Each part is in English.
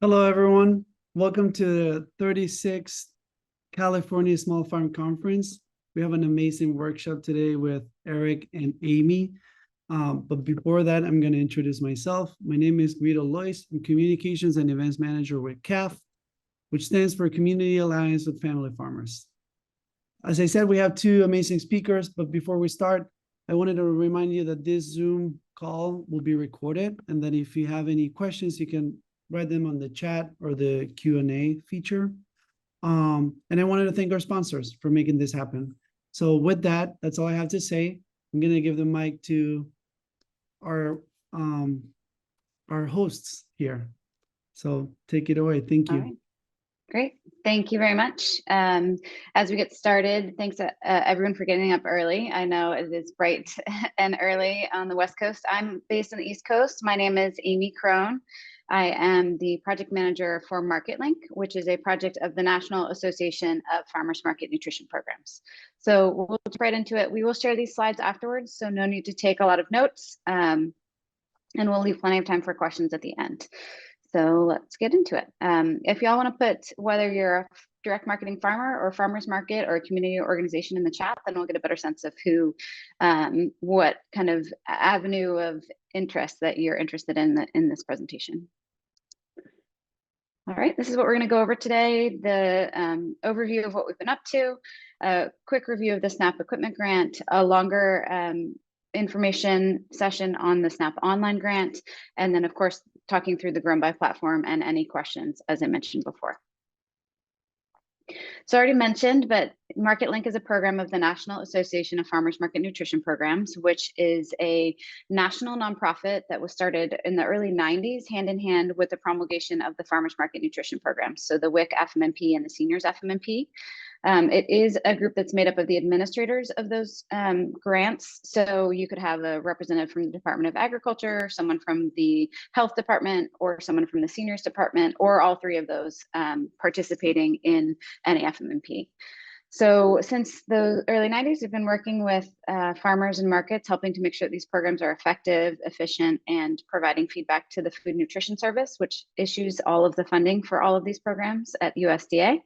Hello, everyone. Welcome to the 36th California Small Farm Conference. We have an amazing workshop today with Eric and Amy. But before that, I'm going to introduce myself. My name is Guido Lois. I'm Communications and Events Manager with CAF, which stands for Community Alliance with Family Farmers. As I said, we have two amazing speakers, but before we start, I wanted to remind you that this Zoom call will be recorded, and that if you have any questions, you can write them on the chat or the Q&A feature. And I wanted to thank our sponsors for making this happen. So with that, that's all I have to say. I'm going to give the mic to our hosts here. So take it away. Thank you. All right. Great. Thank you very much. As we get started, thanks everyone for getting up early. I know it is bright and early on the West Coast. I'm based on the East Coast. My name is Amy Crone. I am the project manager for MarketLink, which is a project of the National Association of Farmers Market Nutrition Programs. So we'll jump right into it. We will share these slides afterwards, so no need to take a lot of notes, and we'll leave plenty of time for questions at the end. So let's get into it. If y'all want to put whether you're a direct marketing farmer or farmers market or a community organization in the chat, then we'll get a better sense of who, what kind of avenue of interest that you're interested in this presentation. All right, this is what we're going to go over today. The overview of what we've been up to, a quick review of the SNAP equipment grant, a longer information session on the SNAP online grant, and then of course, talking through the Grown by platform and any questions, as I mentioned before. So I already mentioned, but MarketLink is a program of the National Association of Farmers Market Nutrition Programs, which is a national nonprofit that was started in the early 90s, hand in hand with the promulgation of the Farmers Market Nutrition Programs. So the WIC FMNP and the Seniors FMNP. It is a group that's made up of the administrators of those grants. So you could have a representative from the Department of Agriculture, someone from the Health Department, or someone from the Seniors Department, or all three of those participating in any FMNP. So since the early 90s, we've been working with farmers and markets, helping to make sure that these programs are effective, efficient, and providing feedback to the Food Nutrition Service, which issues all of the funding for all of these programs at USDA.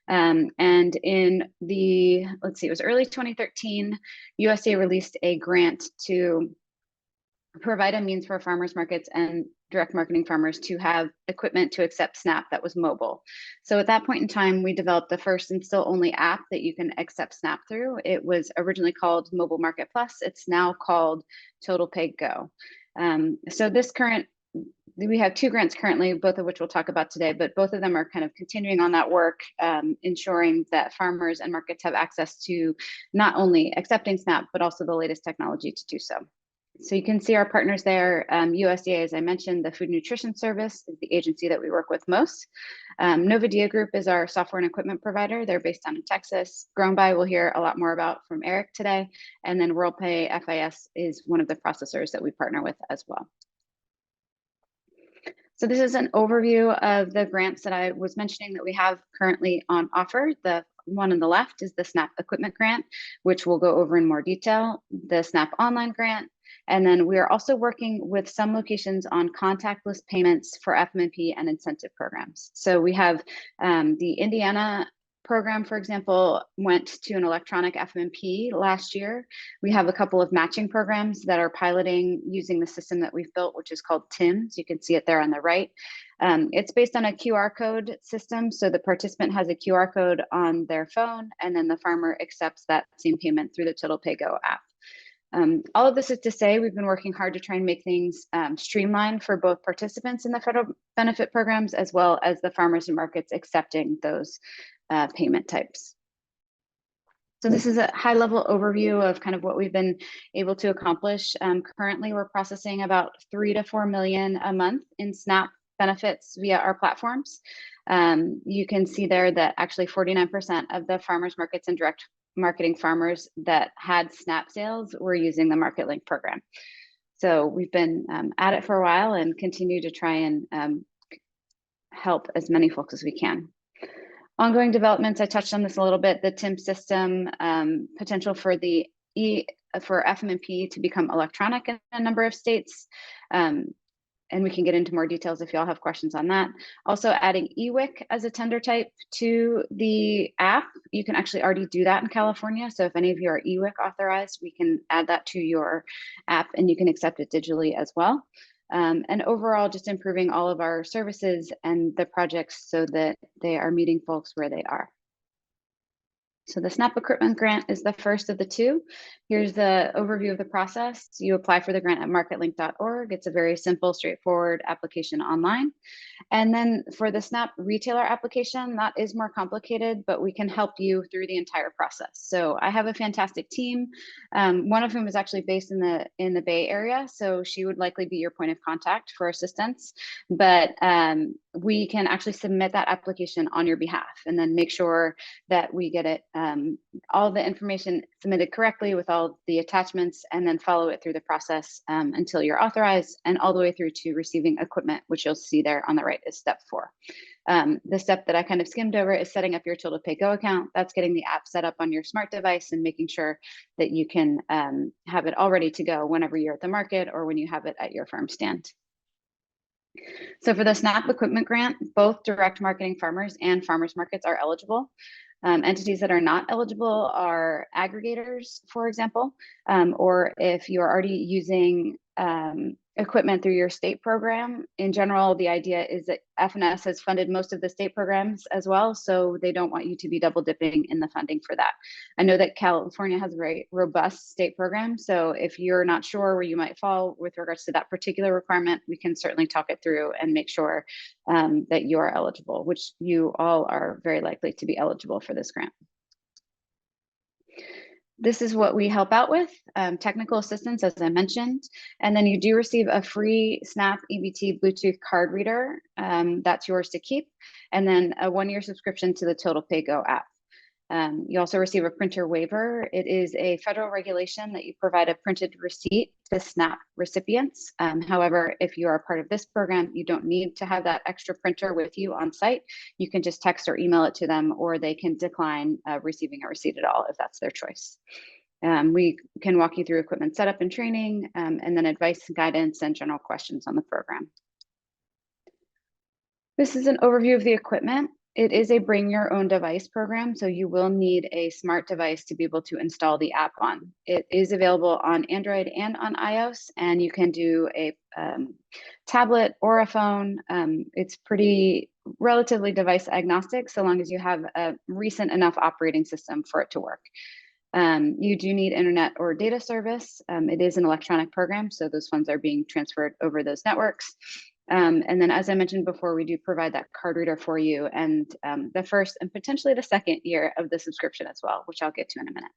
And in the, let's see, it was early 2013, USDA released a grant to provide a means for farmers markets and direct marketing farmers to have equipment to accept SNAP that was mobile. So at that point in time, we developed the first and still only app that you can accept SNAP through. It was originally called Mobile Market Plus. It's now called Total Pay Go. So this current, we have two grants currently, both of which we'll talk about today, but both of them are kind of continuing on that work, ensuring that farmers and markets have access to not only accepting SNAP, but also the latest technology to do so. So you can see our partners there. USDA, as I mentioned, the Food Nutrition Service is the agency that we work with most. Novadia Group is our software and equipment provider. They're based down in Texas. Grown by we'll hear a lot more about from Eric today. And then WorldPay FIS is one of the processors that we partner with as well. So this is an overview of the grants that I was mentioning that we have currently on offer. The one on the left is the SNAP equipment grant, which we'll go over in more detail, the SNAP online grant. And then we are also working with some locations on contactless payments for FMNP and incentive programs. So we have the Indiana program, for example, went to an electronic FMNP last year. We have a couple of matching programs that are piloting using the system that we've built, which is called TIMS. You can see it there on the right. It's based on a QR code system. So the participant has a QR code on their phone, and then the farmer accepts that same payment through the Total Pay Go app. All of this is to say we've been working hard to try and make things streamlined for both participants in the federal benefit programs, as well as the farmers and markets accepting those payment types. So this is a high-level overview of kind of what we've been able to accomplish. Currently, we're processing about 3 to 4 million a month in SNAP benefits via our platforms. You can see there that actually 49% of the farmers markets and direct marketing farmers that had SNAP sales were using the MarketLink program. So we've been at it for a while and continue to try and help as many folks as we can. Ongoing developments, I touched on this a little bit, the TIM system, potential for the for FMNP to become electronic in a number of states, and we can get into more details if y'all have questions on that. Also adding EWIC as a tender type to the app. You can actually already do that in California. So if any of you are EWIC authorized, we can add that to your app and you can accept it digitally as well. And overall, just improving all of our services and the projects so that they are meeting folks where they are. So the SNAP Equipment Grant is the first of the two. Here's the overview of the process. You apply for the grant at marketlink.org. It's a very simple, straightforward application online. And then for the SNAP retailer application, that is more complicated, but we can help you through the entire process. So I have a fantastic team, one of whom is actually based in the Bay Area, so she would likely be your point of contact for assistance. But we can actually submit that application on your behalf and then make sure that we get it, all the information submitted correctly with all the attachments, and then follow it through the process until you're authorized, and all the way through to receiving equipment, which you'll see there on the right is step 4. The step that I kind of skimmed over is setting up your Total Pay Go account. That's getting the app set up on your smart device and making sure that you can have it all ready to go whenever you're at the market or when you have it at your farm stand. So for the SNAP Equipment Grant, both direct marketing farmers and farmers markets are eligible. Entities that are not eligible are aggregators, for example, or if you're already using equipment through your state program. In general, the idea is that FNS has funded most of the state programs as well, so they don't want you to be double dipping in the funding for that. I know that California has a very robust state program, so if you're not sure where you might fall with regards to that particular requirement, we can certainly talk it through and make sure that you are eligible, which you all are very likely to be eligible for this grant. This is what we help out with, technical assistance, as I mentioned, and then you do receive a free SNAP EBT Bluetooth card reader. That's yours to keep, and then a 1-year subscription to the Total Pay Go app. You also receive a printer waiver. It is a federal regulation that you provide a printed receipt to SNAP recipients. However, if you are part of this program, you don't need to have that extra printer with you on site. You can just text or email it to them, or they can decline receiving a receipt at all if that's their choice. We can walk you through equipment setup and training, and then advice, guidance, and general questions on the program. This is an overview of the equipment. It is a bring your own device program, so you will need a smart device to be able to install the app on. It is available on Android and on iOS, and you can do a tablet or a phone. It's pretty relatively device agnostic, so long as you have a recent enough operating system for it to work. You do need internet or data service. It is an electronic program, so those funds are being transferred over those networks. And then, as I mentioned before, we do provide that card reader for you, and the first and potentially the second year of the subscription as well, which I'll get to in a minute.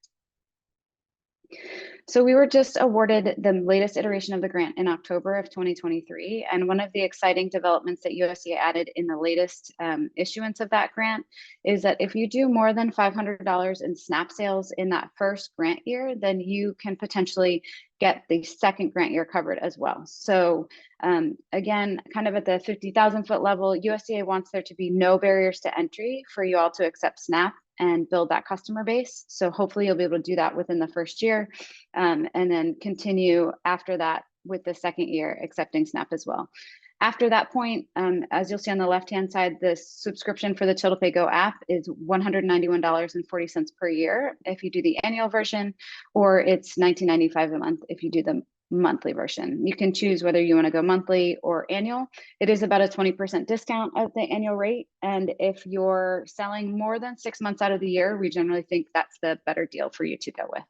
So we were just awarded the latest iteration of the grant in October of 2023. And one of the exciting developments that USDA added in the latest issuance of that grant is that if you do more than $500 in SNAP sales in that first grant year, then you can potentially get the second grant year covered as well. So again, kind of at the 50,000 foot level, USDA wants there to be no barriers to entry for you all to accept SNAP and build that customer base. So hopefully you'll be able to do that within the first year, and then continue after that with the second year accepting SNAP as well. After that point, as you'll see on the left-hand side, the subscription for the Total Pay Go app is $191.40 per year if you do the annual version, or it's $19.95 a month if you do the monthly version. You can choose whether you want to go monthly or annual. It is about a 20% discount at the annual rate. And if you're selling more than 6 months out of the year, we generally think that's the better deal for you to go with.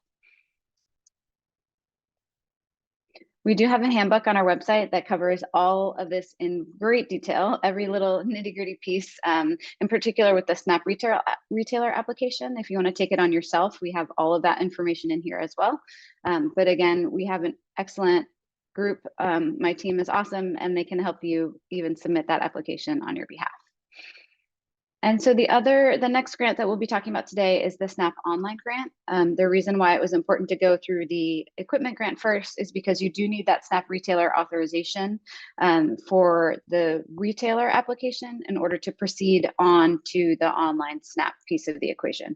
We do have a handbook on our website that covers all of this in great detail, every little nitty-gritty piece, in particular with the SNAP retailer application. If you want to take it on yourself, we have all of that information in here as well. But again, we have an excellent group. My team is awesome, and they can help you even submit that application on your behalf. And so the next grant that we'll be talking about today is the SNAP Online Grant. The reason why it was important to go through the equipment grant first is because you do need that SNAP retailer authorization for the retailer application in order to proceed on to the online SNAP piece of the equation.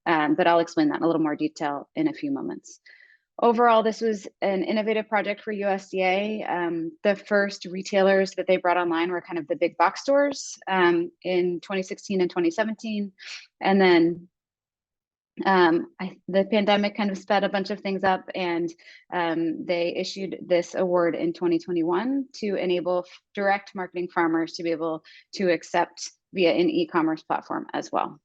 But I'll explain that in a little more detail in a few moments. Overall, this was an innovative project for USDA. The first retailers that they brought online were kind of the big box stores in 2016 and 2017. And then the pandemic kind of sped a bunch of things up, and they issued this award in 2021 to enable direct marketing farmers to be able to accept via an e-commerce platform as well.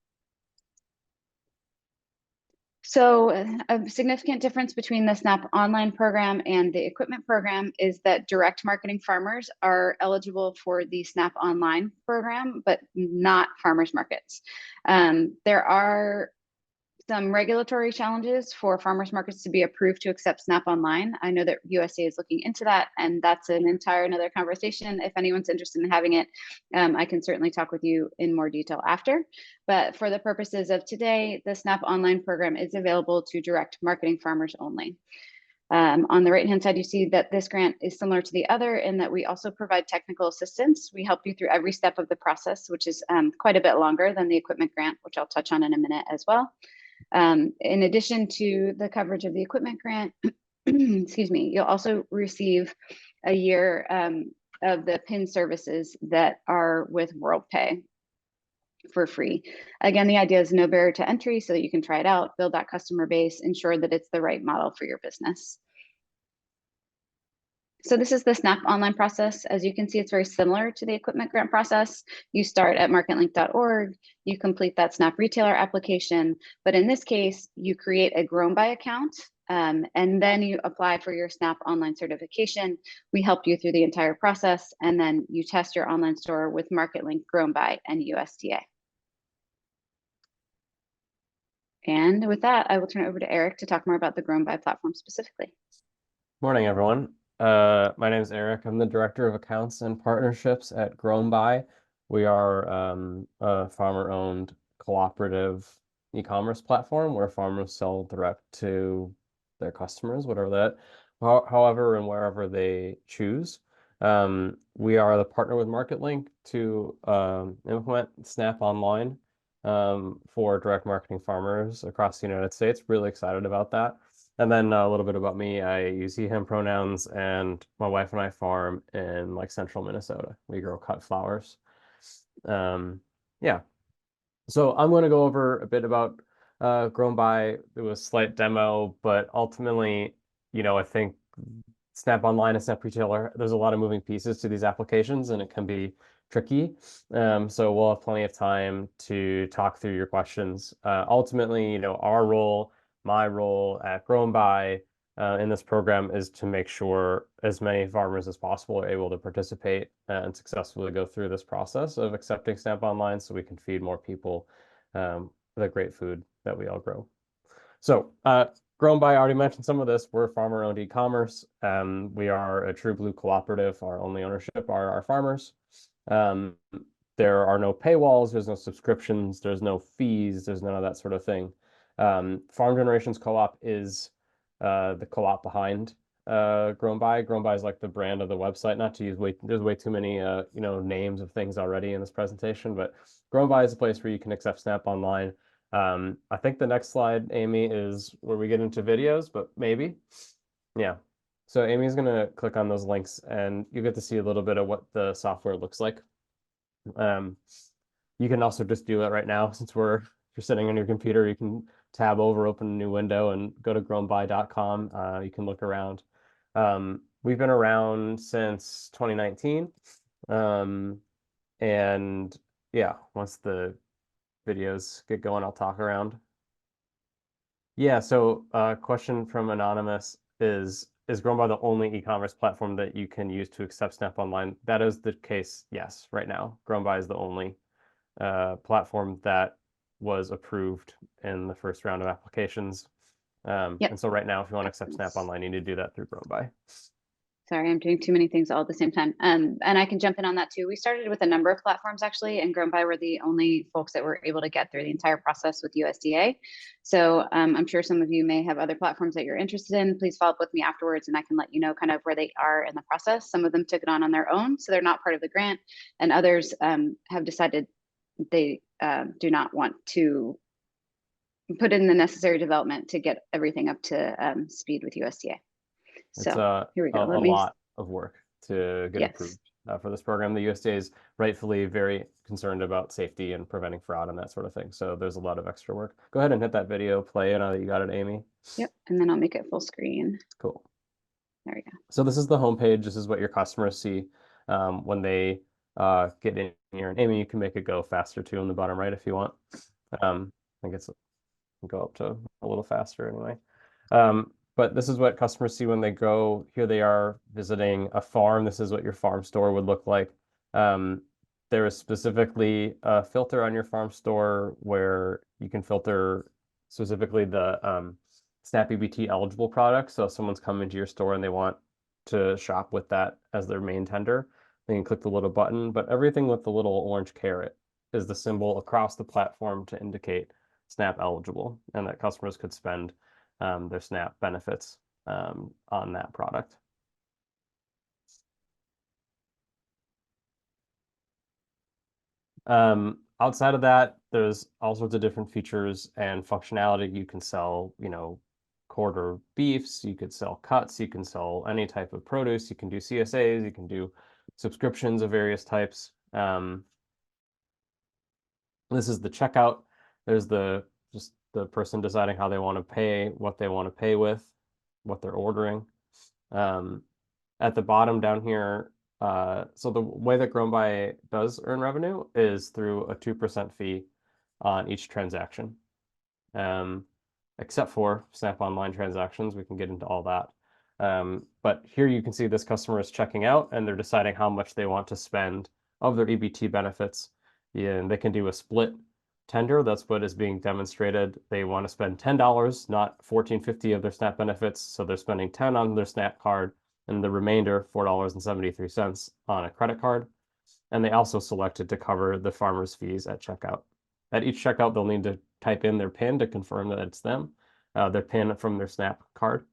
So a significant difference between the SNAP online program and the equipment program is that direct marketing farmers are eligible for the SNAP online program, but not farmers markets. There are some regulatory challenges for farmers markets to be approved to accept SNAP online. I know that USDA is looking into that, and that's an entire another conversation. If anyone's interested in having it, I can certainly talk with you in more detail after. But for the purposes of today, the SNAP online program is available to direct marketing farmers only. On the right-hand side, you see that this grant is similar to the other in that we also provide technical assistance. We help you through every step of the process, which is quite a bit longer than the equipment grant, which I'll touch on in a minute as well. In addition to the coverage of the equipment grant, excuse me, you'll also receive a year of the PIN services that are with WorldPay for free. Again, the idea is no barrier to entry so that you can try it out, build that customer base, ensure that it's the right model for your business. So this is the SNAP online process. As you can see, it's very similar to the equipment grant process. You start at marketlink.org, you complete that SNAP retailer application, but in this case, you create a Grown By account, and then you apply for your SNAP online certification. We help you through the entire process, and then you test your online store with MarketLink, Grown By, and USDA. And with that, I will turn it over to Eric to talk more about the Grown By platform specifically. Morning, everyone. My name is Eric. I'm the Director of Accounts and Partnerships at Grown By. We are a farmer-owned cooperative e-commerce platform where farmers sell direct to their customers, however and wherever they choose. We are the partner with MarketLink to implement SNAP Online for direct marketing farmers across the United States. Really excited about that. And then a little bit about me. I use he, him pronouns, and my wife and I farm in central Minnesota. We grow cut flowers. Yeah. So I'm going to go over a bit about Grown By. It was a slight demo, but ultimately, I think SNAP Online and SNAP Retailer, there's a lot of moving pieces to these applications, and it can be tricky. So we'll have plenty of time to talk through your questions. Ultimately, my role at Grown By in this program is to make sure as many farmers as possible are able to participate and successfully go through this process of accepting SNAP Online so we can feed more people the great food that we all grow. So Grown By, I already mentioned some of this. We're farmer-owned e-commerce. We are a true blue cooperative. Our only ownership are our farmers. There are no paywalls, there's no subscriptions, there's no fees, there's none of that sort of thing. Farm Generations Co-op is the co-op behind Grown By. Grown By is like the brand of the website. Not to use there's way too many names of things already in this presentation, but Grown By is a place where you can accept SNAP Online. I think the next slide, Amy, is where we get into videos, but maybe. Yeah. So Amy's going to click on those links and you get to see a little bit of what the software looks like. You can also just do it right now since if you're sitting on your computer, you can tab over, open a new window and go to grownby.com. You can look around. We've been around since 2019. And yeah, once the videos get going, I'll talk around. Yeah, so question from Anonymous is Grown By the only e-commerce platform that you can use to accept SNAP Online? That is the case, yes, right now. Grown By is the only platform that was approved in the first round of applications. Yep. And so right now, if you want to accept SNAP Online, you need to do that through Grown By. Sorry, I'm doing too many things all at the same time. And I can jump in on that too. We started with a number of platforms actually, and Grown By were the only folks that were able to get through the entire process with USDA. So I'm sure some of you may have other platforms that you're interested in. Please follow up with me afterwards and I can let you know kind of where they are in the process. Some of them took it on their own, so they're not part of the grant, and others have decided they do not want to put in the necessary development to get everything up to speed with USDA. It's So here we go. a Let me. lot of work to get Yes. approved for this program. The USDA is rightfully very concerned about safety and preventing fraud and that sort of thing. So there's a lot of extra work. Go ahead and hit that video play now that you got it, Amy. Yep. And then I'll make it full screen. Cool. There we go. So this is the home page. This is what your customers see when they get in here. And Amy, you can make it go faster too on the bottom right if you want. I think it's go up to a little faster anyway. But this is what customers see when they go. Here they are visiting a farm. This is what your farm store would look like. There is specifically a filter on your farm store where you can filter specifically the SNAP EBT eligible products. So if someone's come into your store and they want to shop with that as their main tender, they can click the little button. But everything with the little orange caret is the symbol across the platform to indicate SNAP eligible, and that customers could spend their SNAP benefits on that product. Outside of that, there's all sorts of different features and functionality. You can sell, quarter beefs, you could sell cuts, you can sell any type of produce, you can do CSAs, you can do subscriptions of various types. This is the checkout. There's just the person deciding how they want to pay, what they want to pay with, what they're ordering. At the bottom down here, so the way that GrownBuy does earn revenue is through a 2% fee on each transaction. Except for Snap Online transactions, we can get into all that. But here you can see this customer is checking out and they're deciding how much they want to spend of their EBT benefits. And they can do a split tender. That's what is being demonstrated. They want to spend $10, not $14.50 of their SNAP benefits. So they're spending $10 on their SNAP card and the remainder, $4.73 on a credit card. And they also selected to cover the farmer's fees at checkout. At each checkout, they'll need to type in their PIN to confirm that it's them, their PIN from their SNAP card,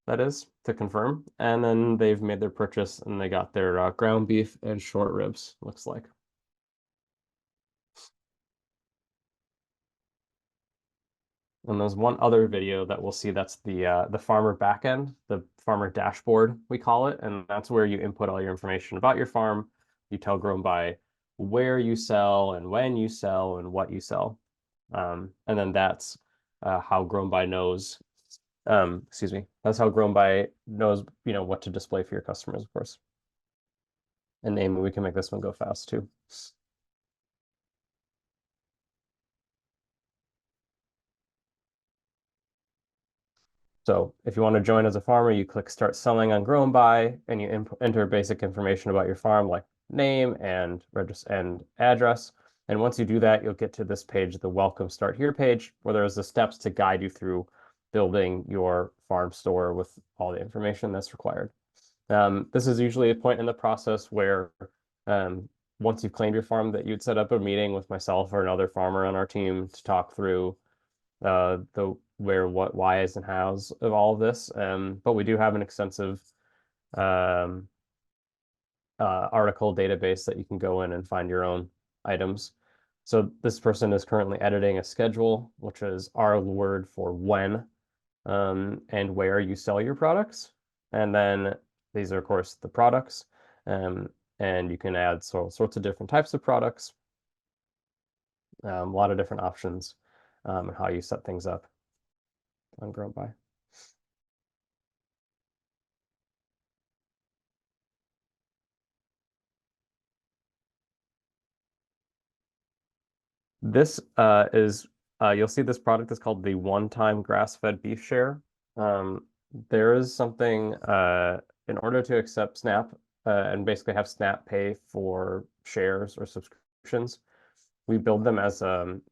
that is, to confirm. And then they've made their purchase and they got their ground beef and short ribs, looks like. And there's one other video that we'll see, that's the farmer backend, the farmer dashboard, we call it. And that's where you input all your information about your farm. You tell GrownBuy where you sell and when you sell and what you sell. And then that's how GrownBuy knows, that's how GrownBuy knows, what to display for your customers, of course. And Amy, we can make this one go fast too. So if you want to join as a farmer, you click Start Selling on GrownBuy, and you enter basic information about your farm, like name and address. And once you do that, you'll get to this page, the Welcome Start Here page, where there's the steps to guide you through building your farm store with all the information that's required. This is usually a point in the process where once you've claimed your farm, that you'd set up a meeting with myself or another farmer on our team to talk through the where, what, whys, and hows of all of this. But we do have an extensive article database that you can go in and find your own items. So this person is currently editing a schedule, which is our word for when and where you sell your products. And then these are, of course, the products. And you can add sorts of different types of products, a lot of different options, and how you set things up on GrownBuy. This is, you'll see this product is called the one-time grass-fed beef share. There is something, in order to accept SNAP and basically have SNAP pay for shares or subscriptions, we build them as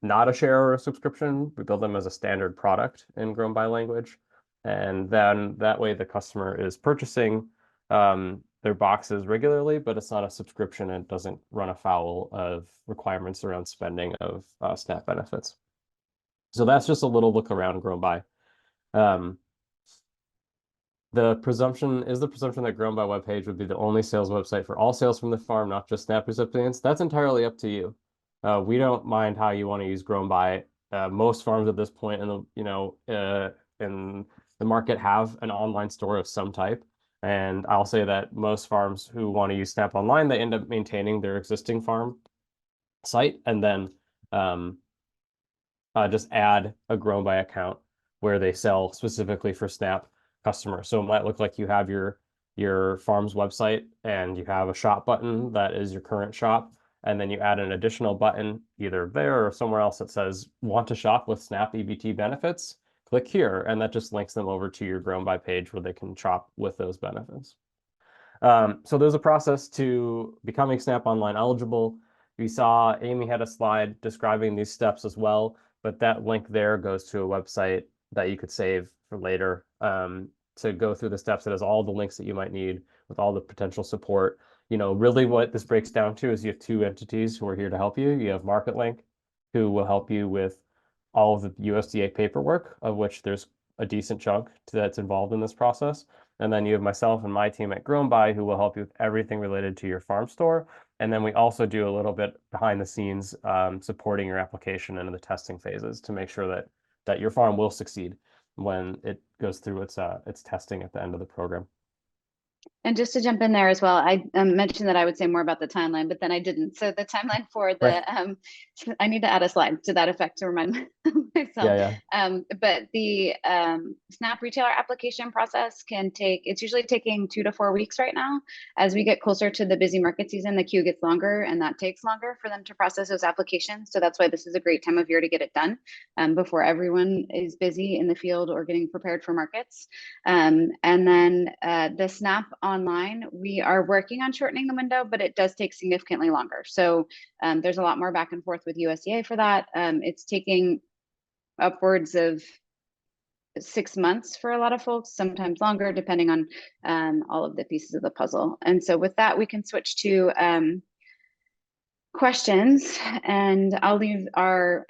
not a share or a subscription. We build them as a standard product in GrownBuy language. And then that way the customer is purchasing their boxes regularly, but it's not a subscription and it doesn't run afoul of requirements around spending of SNAP benefits. So that's just a little look around GrownBuy. The presumption that GrownBuy webpage would be the only sales website for all sales from the farm, not just SNAP recipients. That's entirely up to you. We don't mind how you want to use GrownBuy. most farms at this point in the in the market have an online store of some type. And I'll say that most farms who want to use Snap Online, they end up maintaining their existing farm site and then just add a Grown By account where they sell specifically for Snap customers. So it might look like you have your farm's website and you have a shop button that is your current shop, and then you add an additional button either there or somewhere else that says want to shop with Snap EBT benefits, click here, and that just links them over to your Grown By page where they can shop with those benefits. So there's a process to becoming Snap Online eligible. We saw Amy had a slide describing these steps as well, but that link there goes to a website that you could save for later to go through the steps. That has all the links that you might need with all the potential support. Really what this breaks down to is you have two entities who are here to help you. You have MarketLink, who will help you with all of the USDA paperwork, of which there's a decent chunk that's involved in this process. And then you have myself and my team at Grown By who will help you with everything related to your farm store. And then we also do a little bit behind the scenes supporting your application and the testing phases to make sure that your farm will succeed when it goes through its testing at the end of the program. And just to jump in there as well, I mentioned that I would say more about the timeline, but then I didn't. So the timeline for the, Right. I need to add a slide to that effect to remind myself. Yeah. But the Snap retailer application process it's usually taking 2 to 4 weeks right now. As we get closer to the busy market season, the queue gets longer and that takes longer for them to process those applications. So that's why this is a great time of year to get it done before everyone is busy in the field or getting prepared for markets. And then the Snap Online, we are working on shortening the window, but it does take significantly longer. So there's a lot more back and forth with USDA for that. It's taking upwards of 6 months for a lot of folks, sometimes longer, depending on all of the pieces of the puzzle. And so with that, we can switch to questions, and I'll leave our,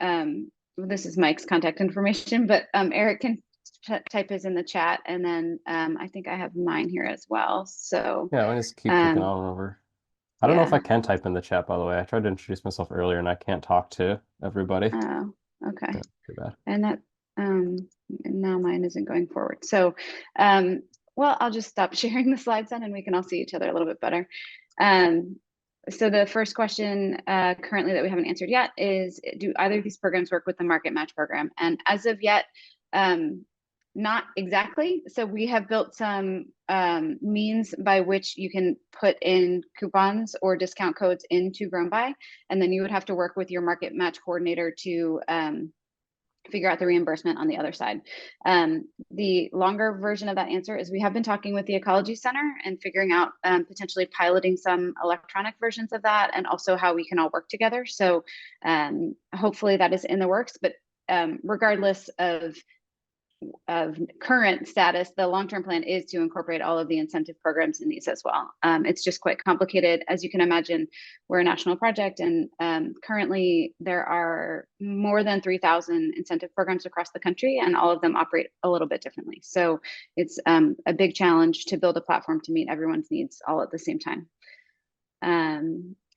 this is Mike's contact information, but Eric can type his in the chat, and then I think I have mine here as well. So Yeah, I just keep clicking on over. I don't know if I can type in the chat, by the way. I tried to introduce myself earlier and I can't talk to everybody. Oh, okay. Yeah, too bad. And that now mine isn't going forward. So well, I'll just stop sharing the slides then and we can all see each other a little bit better. So the first question currently that we haven't answered yet is, do either of these programs work with the Market Match program? And as of yet, not exactly. So we have built some means by which you can put in coupons or discount codes into Grown By, and then you would have to work with your Market Match coordinator to figure out the reimbursement on the other side. The longer version of that answer is we have been talking with the Ecology Center and figuring out potentially piloting some electronic versions of that, and also how we can all work together. So hopefully that is in the works, but regardless of current status, the long-term plan is to incorporate all of the incentive programs in these as well. It's just quite complicated. As you can imagine, we're a national project, and currently there are more than 3,000 incentive programs across the country, and all of them operate a little bit differently. So it's a big challenge to build a platform to meet everyone's needs all at the same time.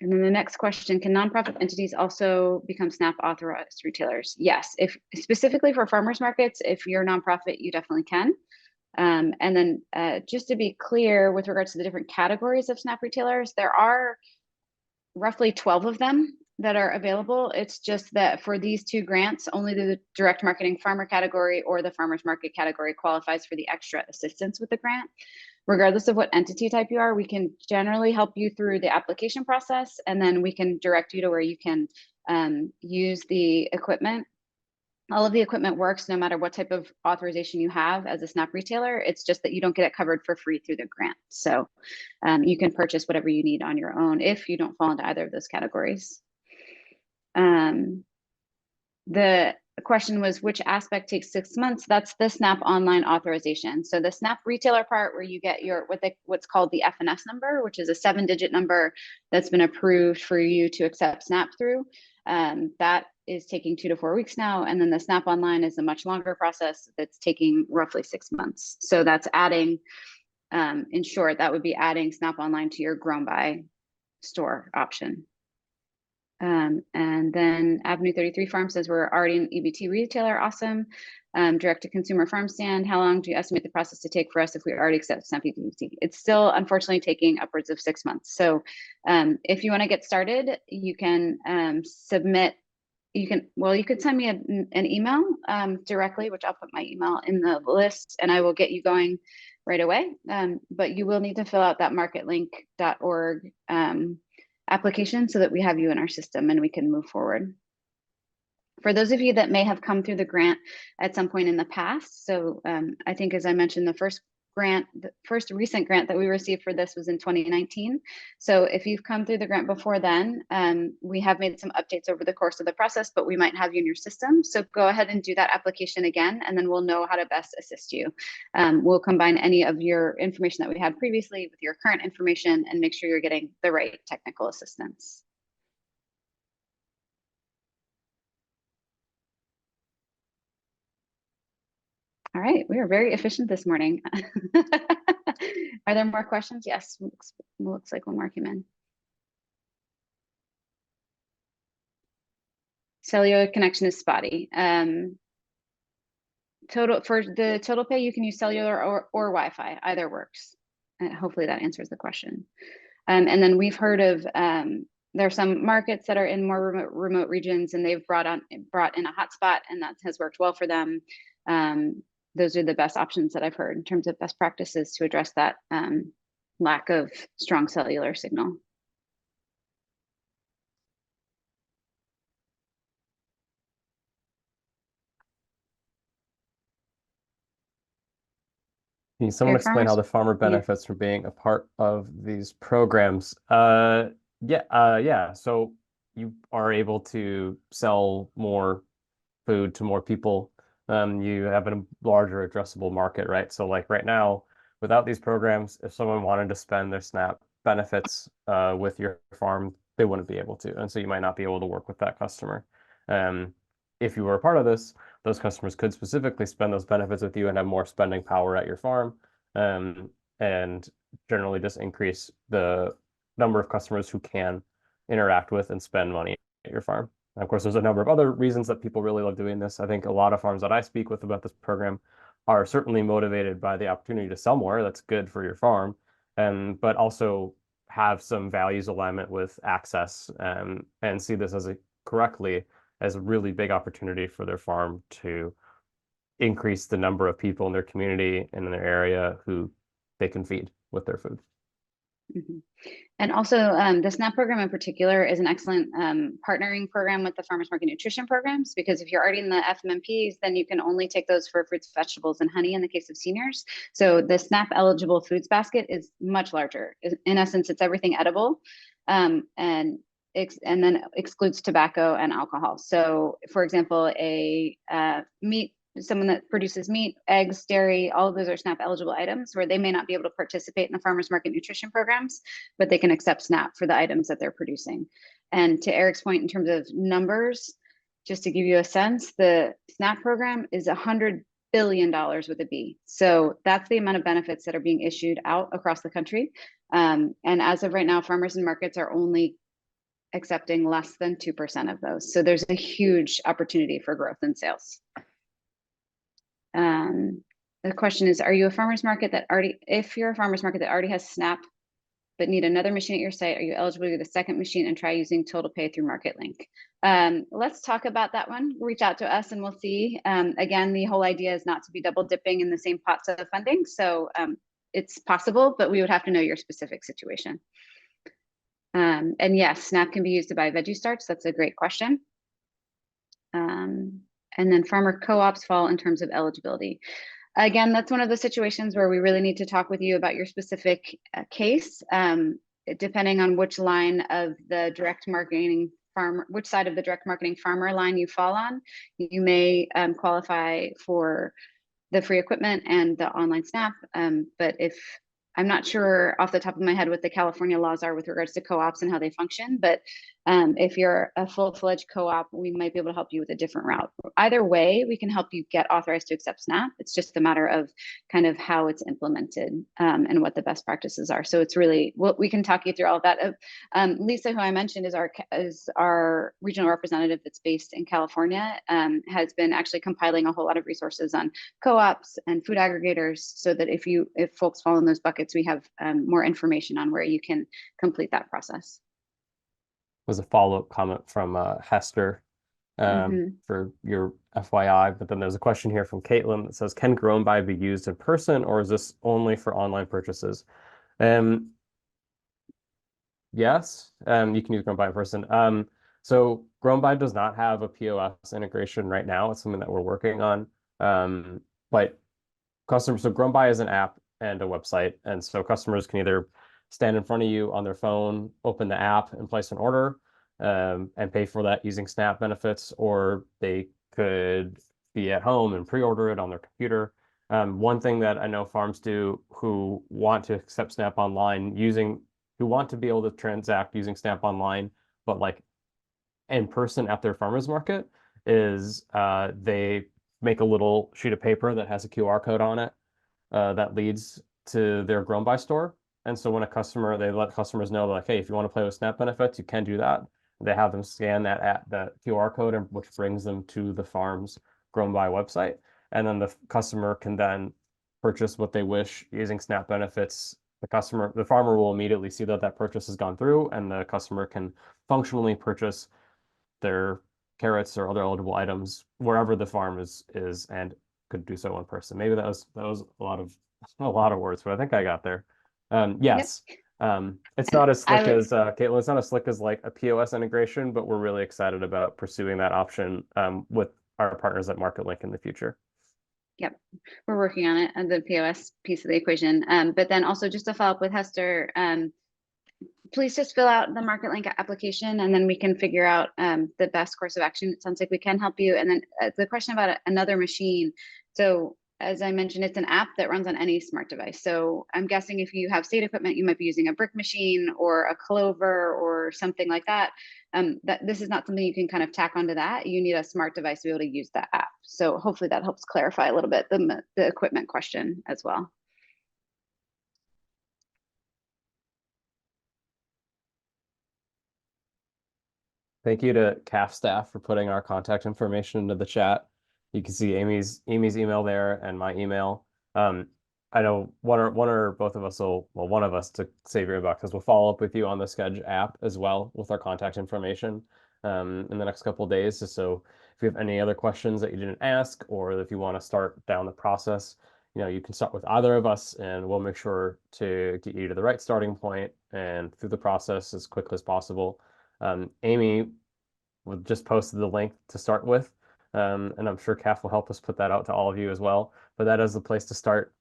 And then the next question, can nonprofit entities also become SNAP authorized retailers? Yes, if specifically for farmers markets, if you're a nonprofit, you definitely can. And then just to be clear, with regards to the different categories of SNAP retailers, there are roughly 12 of them that are available. It's just that for these two grants, only the direct marketing farmer category or the farmers market category qualifies for the extra assistance with the grant. Regardless of what entity type you are, we can generally help you through the application process, and then we can direct you to where you can use the equipment. All of the equipment works no matter what type of authorization you have as a SNAP retailer. It's just that you don't get it covered for free through the grant. So you can purchase whatever you need on your own if you don't fall into either of those categories. The question was, which aspect takes 6 months? That's the SNAP online authorization. So the SNAP retailer part, where you get your what's called the FNS number, which is a 7-digit number that's been approved for you to accept SNAP through. That is taking 2 to 4 weeks now. And then the SNAP online is a much longer process that's taking roughly 6 months. So that's adding, in short, that would be adding SNAP online to your Grown By store option. And then Avenue 33 Farm says we're already an EBT retailer. Awesome. Direct to consumer farm stand. How long do you estimate the process to take for us if we already accept SNAP EBT? It's still unfortunately taking upwards of 6 months. So if you want to get started, you can submit. You could send me an email directly, which I'll put my email in the list, and I will get you going right away. But you will need to fill out that marketlink.org application so that we have you in our system and we can move forward. For those of you that may have come through the grant at some point in the past, so I think as I mentioned, the first recent grant that we received for this was in 2019. So if you've come through the grant before then, we have made some updates over the course of the process, but we might have you in your system. So go ahead and do that application again, and then we'll know how to best assist you. We'll combine any of your information that we had previously with your current information and make sure you're getting the right technical assistance. All right, we are very efficient this morning. Are there more questions? Yes, looks like one more came in. Cellular connection is spotty. For the total pay, you can use cellular or Wi-Fi, either works. Hopefully that answers the question. And then we've heard of, there are some markets that are in more remote regions and they've brought in a hotspot and that has worked well for them. Those are the best options that I've heard in terms of best practices to address that lack of strong cellular signal. Can someone explain how Farmers? the farmer benefits from being a part of these programs? Yeah. So you are able to sell more food to more people. You have a larger addressable market, right? So like right now, without these programs, if someone wanted to spend their SNAP benefits with your farm, they wouldn't be able to. And so you might not be able to work with that customer. If you were a part of this, those customers could specifically spend those benefits with you and have more spending power at your farm, and generally just increase the number of customers who can interact with and spend money at your farm. And of course, there's a number of other reasons that people really love doing this. I think a lot of farms that I speak with about this program are certainly motivated by the opportunity to sell more. That's good for your farm, but also have some values alignment with access, and see this as a really big opportunity for their farm to increase the number of people in their community and in their area who they can feed with their food. Mm-hmm. And also the SNAP program in particular is an excellent partnering program with the farmers market nutrition programs, because if you're already in the FMMPs, then you can only take those for fruits, vegetables, and honey in the case of seniors. So the SNAP eligible foods basket is much larger. In essence, it's everything edible, and then excludes tobacco and alcohol. So for example, someone that produces meat, eggs, dairy, all of those are SNAP eligible items where they may not be able to participate in the farmers market nutrition programs, but they can accept SNAP for the items that they're producing. And to Eric's point, in terms of numbers, just to give you a sense, the SNAP program is $100 billion with a B. So that's the amount of benefits that are being issued out across the country. And as of right now, farmers and markets are only accepting less than 2% of those. So there's a huge opportunity for growth in sales. The question is, are you a farmer's market that already, if you're a farmer's market that already has SNAP, but need another machine at your site, are you eligible to get a second machine and try using Total Pay through MarketLink? Let's talk about that one. Reach out to us and we'll see. Again, the whole idea is not to be double dipping in the same pots of funding. So it's possible, but we would have to know your specific situation. And yes, SNAP can be used to buy veggie starts. That's a great question. And then farmer co-ops fall in terms of eligibility. Again, that's one of the situations where we really need to talk with you about your specific case, depending on which line of the direct marketing farmer, which side of the direct marketing farmer line you fall on. You may qualify for the free equipment and the online SNAP, but if I'm not sure off the top of my head what the California laws are with regards to co-ops and how they function, but If you're a full-fledged co-op, we might be able to help you with a different route. Either way, we can help you get authorized to accept SNAP. It's just a matter of kind of how it's implemented and what the best practices are. So it's really, we can talk you through all of that. Lisa, who I mentioned, is our regional representative that's based in California, has been actually compiling a whole lot of resources on co-ops and food aggregators, so that if folks fall in those buckets, we have more information on where you can complete that process. Was a follow-up comment from Hester for your FYI, but then there's a question here from Caitlin that says, can Grown By be used in person, or is this only for online purchases? Yes, you can use Grown By in person. So Grown By does not have a POS integration right now. It's something that we're working on. But customers, so Grown By is an app and a website, and so customers can either stand in front of you on their phone, open the app, and place an order, and pay for that using SNAP benefits, or they could be at home and pre-order it on their computer. One thing that I know farms do who want to accept SNAP online who want to be able to transact using SNAP online, but like in person at their farmers market, is they make a little sheet of paper that has a QR code on it that leads to their Grown By store. And so when they let customers know, like, hey, if you want to play with SNAP benefits, you can do that. They have them scan that QR code, which brings them to the farm's Grown By website. And then the customer can then purchase what they wish using SNAP benefits. The farmer will immediately see that purchase has gone through, and the customer can functionally purchase their carrots or other eligible items wherever the farm is and could do so in person. Maybe that was a lot of words, but I think I got there. Yes. Yep. It's not as slick as Caitlin. It's not as slick as like a POS integration, but we're really excited about pursuing that option with our partners at MarketLink in the future. Yep, we're working on it, and the POS piece of the equation. But then also, just to follow up with Hester, please just fill out the MarketLink application, and then we can figure out the best course of action. It sounds like we can help you. And then the question about another machine. So as I mentioned, it's an app that runs on any smart device. So I'm guessing if you have state equipment, you might be using a brick machine or a Clover or something like that. That this is not something you can kind of tack onto that. You need a smart device to be able to use that app. So hopefully that helps clarify a little bit the equipment question as well. Thank you to CAF staff for putting our contact information into the chat. You can see Amy's email there and my email. I know one or both of us one of us, to save your inbox, will follow up with you on the Sched app as well with our contact information in the next couple of days. So if you have any other questions that you didn't ask, or if you want to start down the process, you can start with either of us, and we'll make sure to get you to the right starting point and through the process as quickly as possible. Amy just posted the link to start with, and I'm sure CAF will help us put that out to all of you as well. But that is the place to start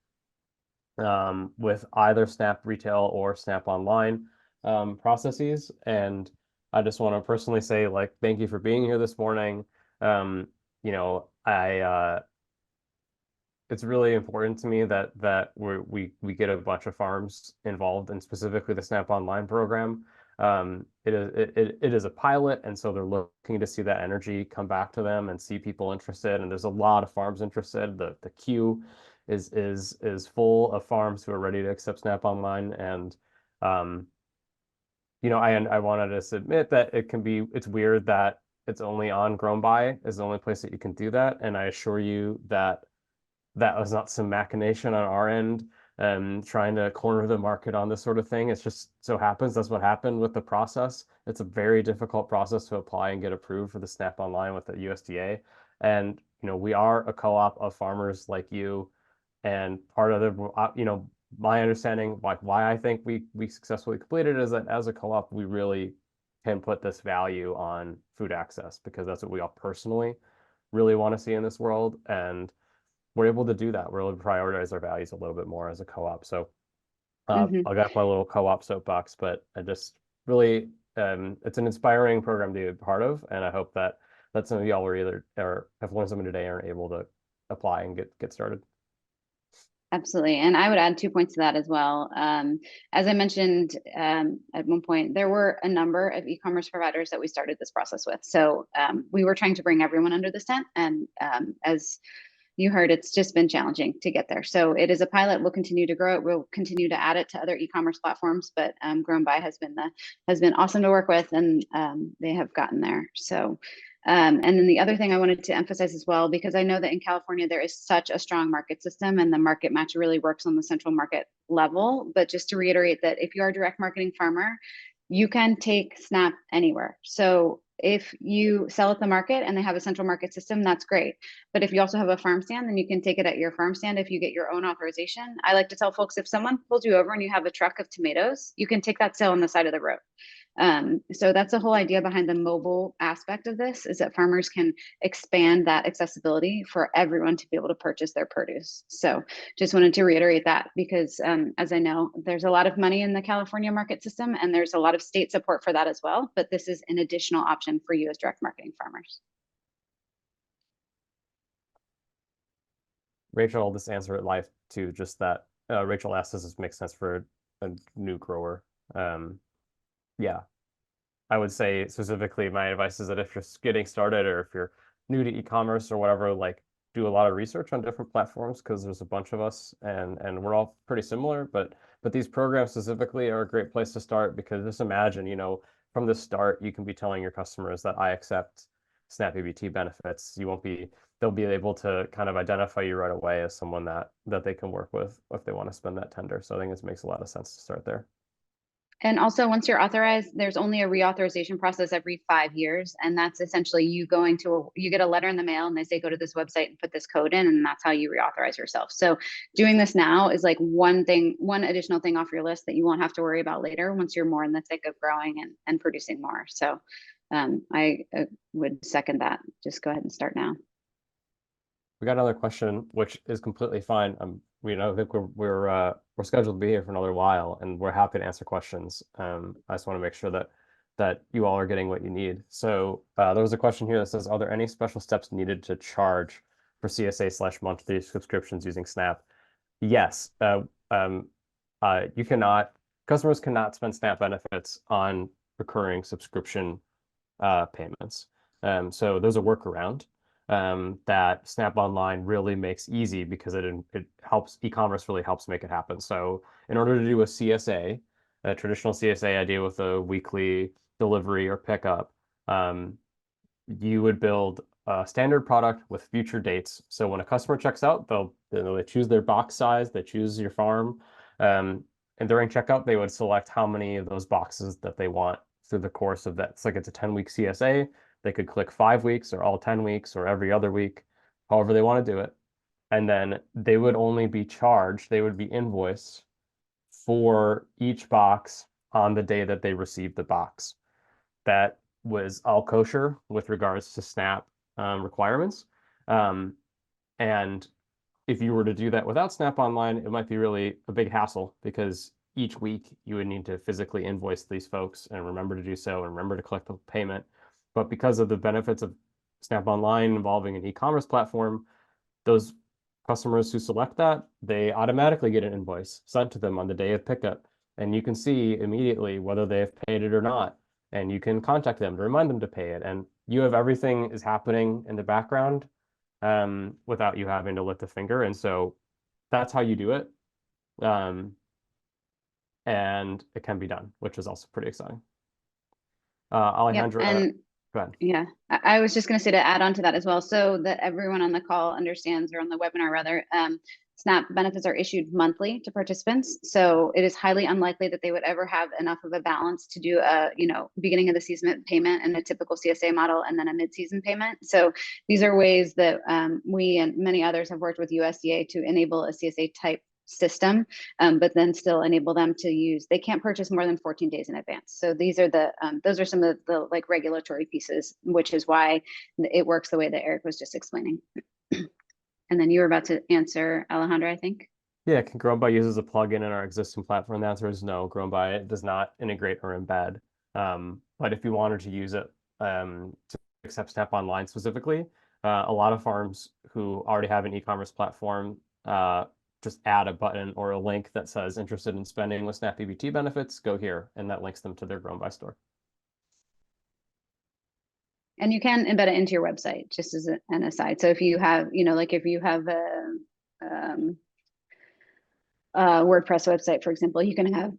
with either SNAP Retail or SNAP Online processes. And I just want to personally say, like, thank you for being here this morning. It's really important to me that we get a bunch of farms involved, and specifically the SNAP Online program. It is a pilot, and so they're looking to see that energy come back to them and see people interested. And there's a lot of farms interested. The queue is full of farms who are ready to accept SNAP Online. And I wanted to submit that it's weird that it's only on Grown By is the only place that you can do that. And I assure you that was not some machination on our end trying to corner the market on this sort of thing. It's just so happens that's what happened with the process. It's a very difficult process to apply and get approved for the SNAP Online with the USDA. And we are a co-op of farmers like you, and part of the my understanding, like why I think we successfully completed it, is that as a co-op we really can put this value on food access, because that's what we all personally really want to see in this world. And we're able to do that. We're able to prioritize our values a little bit more as a co-op. So I'll get my little co-op soapbox, but I just really, it's an inspiring program to be a part of. And I hope that some of y'all were either or have learned something today and are able to apply and get started. Absolutely. And I would add 2 points to that as well. As I mentioned at one point, there were a number of e-commerce providers that we started this process with. So we were trying to bring everyone under this tent. And as you heard, it's just been challenging to get there. So it is a pilot. We'll continue to grow it. We'll continue to add it to other e-commerce platforms. But Grown By has been awesome to work with, and they have gotten there. So. And then the other thing I wanted to emphasize as well, because I know that in California, there is such a strong market system and the market match really works on the central market level. But just to reiterate that if you are a direct marketing farmer, you can take SNAP anywhere. So if you sell at the market and they have a central market system, that's great. But if you also have a farm stand, then you can take it at your farm stand if you get your own authorization. I like to tell folks, if someone pulls you over and you have a truck of tomatoes, you can take that sale on the side of the road. So that's the whole idea behind the mobile aspect of this, is that farmers can expand that accessibility for everyone to be able to purchase their produce. So just wanted to reiterate that, because as I know, there's a lot of money in the California market system and there's a lot of state support for that as well. But this is an additional option for you as direct marketing farmers. Rachel, I'll just answer it live too, just that Rachel asked, does this make sense for a new grower? Yeah, I would say specifically my advice is that if you're getting started or if you're new to e-commerce or whatever, like do a lot of research on different platforms, because there's a bunch of us and we're all pretty similar, but these programs specifically are a great place to start, because just imagine, you know, from the start, you can be telling your customers that I accept SNAP EBT benefits. They'll be able to kind of identify you right away as someone that they can work with if they want to spend that tender. So I think this makes a lot of sense to start there. And also, once you're authorized, there's only a reauthorization process every 5 years. And that's essentially you you get a letter in the mail and they say, go to this website and put this code in, and that's how you reauthorize yourself. So doing this now is like one additional thing off your list that you won't have to worry about later once you're more in the thick of growing and producing more. So I would second that. Just go ahead and start now. We got another question, which is completely fine. I think we're scheduled to be here for another while, and we're happy to answer questions. I just want to make sure that you all are getting what you need. So there was a question here that says, are there any special steps needed to charge for CSA/monthly subscriptions using SNAP? Yes. Customers cannot spend SNAP benefits on recurring subscription payments. So there's a workaround that Snap Online really makes easy, because it helps, e-commerce really helps make it happen. So in order to do a CSA, a traditional CSA idea with a weekly delivery or pickup, you would build a standard product with future dates. So when a customer checks out, they choose their box size, they choose your farm, and during checkout, they would select how many of those boxes that they want through the course of that. It's like it's a 10-week CSA. They could click 5 weeks or all 10 weeks or every other week, however they want to do it. And then they would only be charged, they would be invoiced for each box on the day that they received the box. That was all kosher with regards to SNAP requirements. And if you were to do that without Snap Online, it might be really a big hassle, because each week you would need to physically invoice these folks and remember to do so and remember to collect the payment. But because of the benefits of Snap Online involving an e-commerce platform, those customers who select that, they automatically get an invoice sent to them on the day of pickup. And you can see immediately whether they have paid it or not. And you can contact them to remind them to pay it. And you have everything is happening in the background without you having to lift a finger. And so that's how you do it. And it can be done, which is also pretty exciting. Alejandra, Yep, and go ahead. yeah, I was just going to say, to add on to that as well, so that everyone on the call understands, or on the webinar rather, SNAP benefits are issued monthly to participants. So it is highly unlikely that they would ever have enough of a balance to do a, beginning of the season payment and a typical CSA model, and then a mid-season payment. So these are ways that we and many others have worked with USDA to enable a CSA type system, but then still enable them to use, they can't purchase more than 14 days in advance. So these are those are some of the like regulatory pieces, which is why it works the way that Eric was just explaining. And then you were about to answer, Alejandra, I think. Yeah, can Grown By use as a plugin in our existing platform? The answer is no. Grown By does not integrate or embed. But if you wanted to use it to accept Snap Online specifically, a lot of farms who already have an e-commerce platform just add a button or a link that says interested in spending with SNAP EBT benefits, go here, and that links them to their Grown By store. And you can embed it into your website, just as an aside. So if you have, like if you have a WordPress website, for example, you can have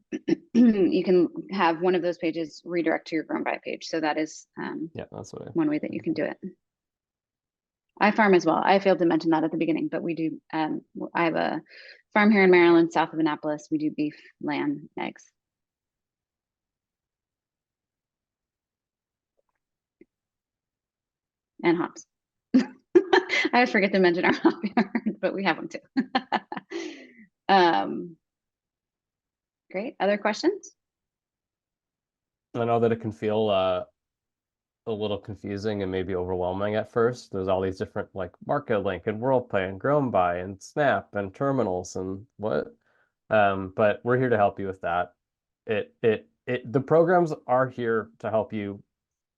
you can have one of those pages redirect to your Grown By page. So that is Yeah, that's what one way that you can do it. I farm as well. I failed to mention that at the beginning, but we do. I have a farm here in Maryland, south of Annapolis. We do beef, lamb, eggs. And hops. I always forget to mention our hop yard, but we have them too. Great. Other questions? I know that it can feel a little confusing and maybe overwhelming at first. There's all these different like MarketLink and WorldPay and Grown By and Snap and terminals and what. But we're here to help you with that. The programs are here to help you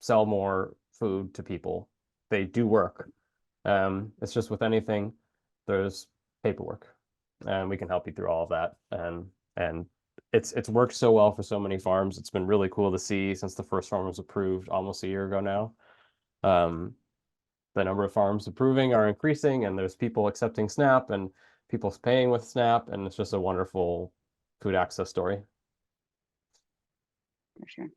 sell more food to people. They do work. It's just with anything, there's paperwork, and we can help you through all of that. And it's worked so well for so many farms. It's been really cool to see since the first farm was approved almost a year ago now. The number of farms approving are increasing, and there's people accepting SNAP and people paying with SNAP, and it's just a wonderful food access story. For sure.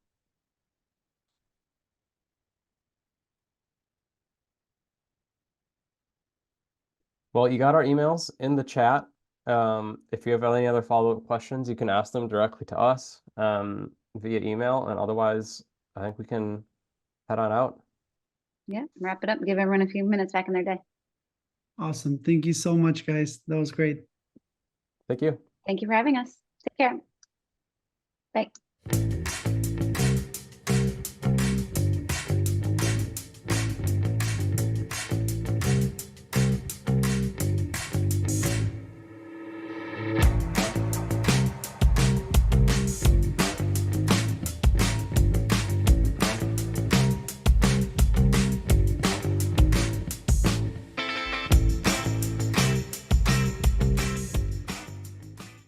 Well, you got our emails in the chat. If you have any other follow-up questions, you can ask them directly to us via email, and otherwise, I think we can head on out. Yeah, wrap it up. Give everyone a few minutes back in their day. Awesome. Thank you so much, guys. That was great. Thank you. Thank you for having us. Take care. Bye.